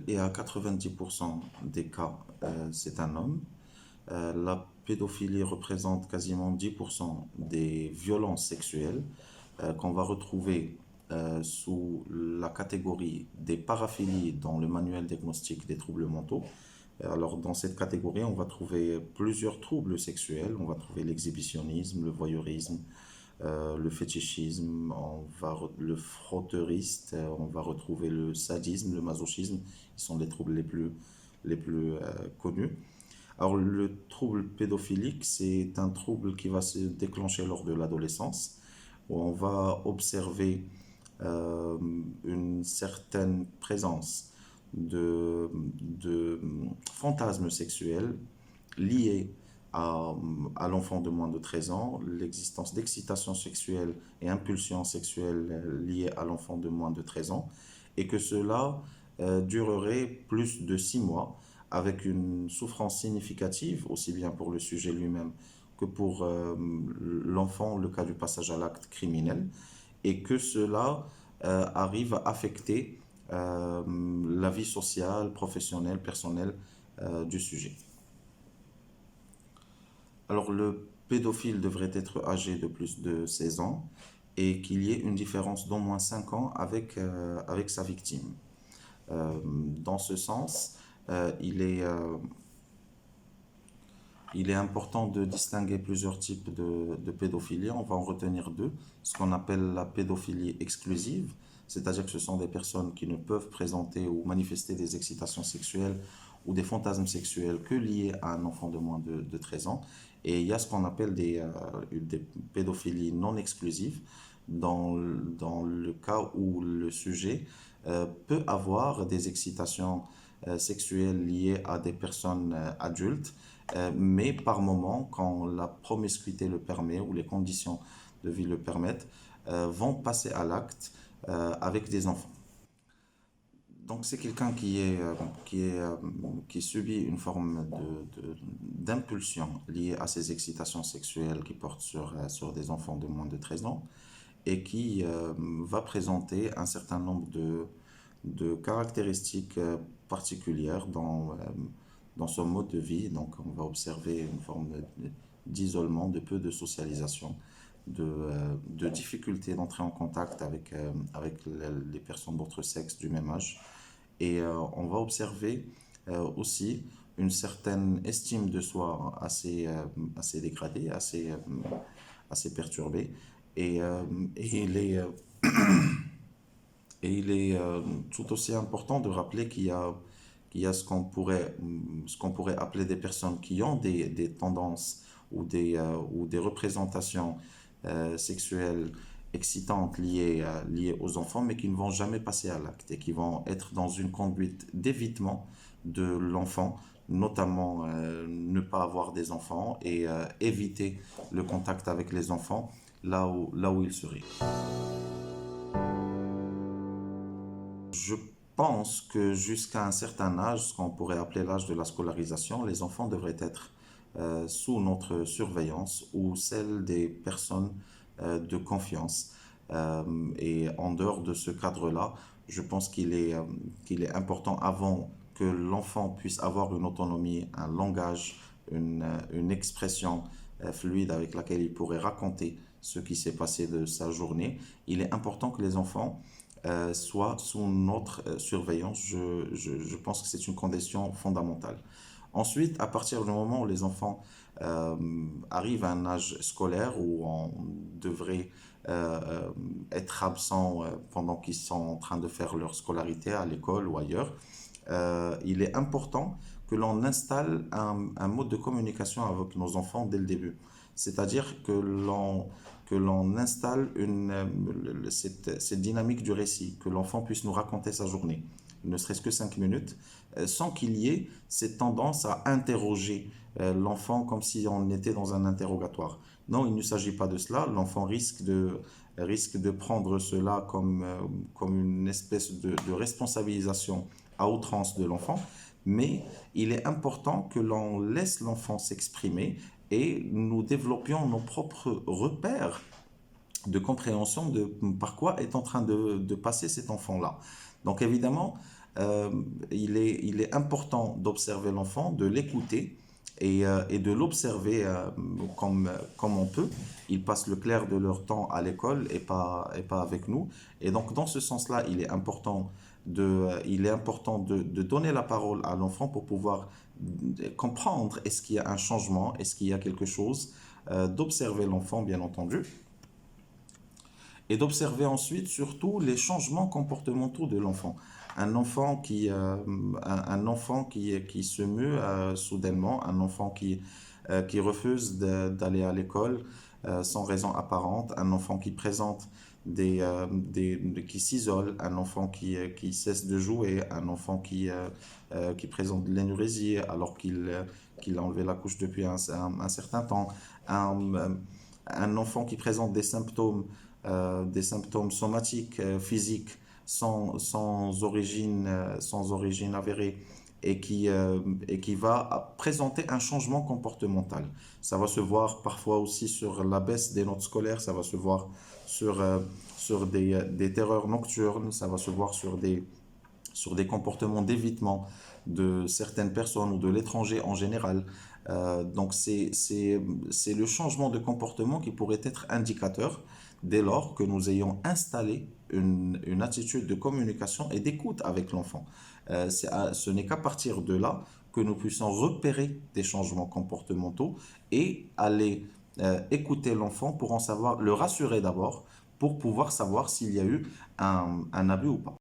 et à 90% des cas, c'est un homme. La pédophilie représente quasiment 10% des violences sexuelles qu'on va retrouver sous la catégorie des paraphilies dans le manuel diagnostique des troubles mentaux. Alors, dans cette catégorie, on va trouver plusieurs troubles sexuels. On va trouver l'exhibitionnisme, le voyeurisme, le fétichisme, le frotteuriste, on va retrouver le sadisme, le masochisme. Ils sont les troubles les plus connus. Alors, le trouble pédophilique, c'est un trouble qui va se déclencher lors de l'adolescence, où on va observer euh, une certaine présence de fantasmes sexuels liés à l'enfant de moins de 13 ans, l'existence d'excitation sexuelle et impulsion sexuelle liées à l'enfant de moins de 13 ans, et que cela durerait plus de 6 mois, avec une souffrance significative, aussi bien pour le sujet lui-même que pour l'enfant, le cas du passage à l'acte criminel, et que cela arrive à affecter la vie sociale, professionnelle, personnelle du sujet. Alors, le pédophile devrait être âgé de plus de 16 ans et qu'il y ait une différence d'au moins 5 ans avec sa victime. Dans ce sens, il est important de distinguer plusieurs types de pédophilie. On va en retenir deux. Ce qu'on appelle la pédophilie exclusive, c'est-à-dire que ce sont des personnes qui ne peuvent présenter ou manifester des excitations sexuelles ou des fantasmes sexuels que liés à un enfant de moins de 13 ans. Et il y a ce qu'on appelle des pédophilies non exclusives, dans le cas où le sujet peut avoir des excitations sexuelles liées à des personnes adultes, mais par moment, quand la promiscuité le permet ou les conditions de vie le permettent, vont passer à l'acte avec des enfants. Donc c'est quelqu'un qui subit une forme d'impulsion liée à ses excitations sexuelles qui portent sur des enfants de moins de 13 ans et qui va présenter un certain nombre de caractéristiques particulières dans son mode de vie. Donc on va observer une forme d'isolement, de peu de socialisation, de difficulté d'entrer en contact avec les personnes d'autre sexe du même âge. Et on va observer aussi une certaine estime de soi assez dégradée, assez perturbée. Et, euh, et il est, euh, et il est tout aussi important de rappeler qu'il y a ce qu'on pourrait appeler des personnes qui ont des tendances ou des représentations sexuelles excitantes liées aux enfants, mais qui ne vont jamais passer à l'acte et qui vont être dans une conduite d'évitement de l'enfant, notamment ne pas avoir des enfants et éviter le contact avec les enfants là où ils seraient. Je pense que jusqu'à un certain âge, ce qu'on pourrait appeler l'âge de la scolarisation, les enfants devraient être sous notre surveillance ou celle des personnes de confiance. Et en dehors de ce cadre-là, je pense qu'il est important, avant que l'enfant puisse avoir une autonomie, un langage, une expression fluide avec laquelle il pourrait raconter ce qui s'est passé de sa journée, il est important que les enfants soient sous notre surveillance. Je pense que c'est une condition fondamentale. Ensuite, à partir du moment où les enfants arrivent à un âge scolaire où on devrait être absent pendant qu'ils sont en train de faire leur scolarité à l'école ou ailleurs, il est important que l'on installe un mode de communication avec nos enfants dès le début. C'est-à-dire que l'on installe cette dynamique du récit, que l'enfant puisse nous raconter sa journée, ne serait-ce que 5 minutes, sans qu'il y ait cette tendance à interroger l'enfant comme si on était dans un interrogatoire. Non, il ne s'agit pas de cela. L'enfant risque de prendre cela comme une espèce de responsabilisation à outrance de l'enfant, mais il est important que l'on laisse l'enfant s'exprimer et nous développions nos propres repères de compréhension de par quoi est en train de passer cet enfant-là. Donc évidemment, euh, il est important d'observer l'enfant, de l'écouter et de l'observer comme on peut. Ils passent le clair de leur temps à l'école et pas avec nous. Et donc, dans ce sens-là, il est important de donner la parole à l'enfant pour pouvoir comprendre est-ce qu'il y a un changement, est-ce qu'il y a quelque chose, d'observer l'enfant, bien entendu, et d'observer ensuite surtout les changements comportementaux de l'enfant. Un enfant qui se meut soudainement, un enfant qui refuse d'aller à l'école sans raison apparente, un enfant qui présente qui s'isole, un enfant qui cesse de jouer, un enfant qui présente de l'énurésie alors qu'il a enlevé la couche depuis un certain temps, un, euh, un enfant qui présente des symptômes somatiques, physiques, sans origine avérée et qui va présenter un changement comportemental. Ça va se voir parfois aussi sur la baisse des notes scolaires, ça va se voir sur, sur des terreurs nocturnes, ça va se voir sur des comportements d'évitement de certaines personnes ou de l'étranger en général. Donc c'est le changement de comportement qui pourrait être indicateur dès lors que nous ayons installé une attitude de communication et d'écoute avec l'enfant. Ce n'est qu'à partir de là que nous puissions repérer des changements comportementaux et aller écouter l'enfant pour en savoir, le rassurer d'abord, pour pouvoir savoir s'il y a eu un abus ou pas.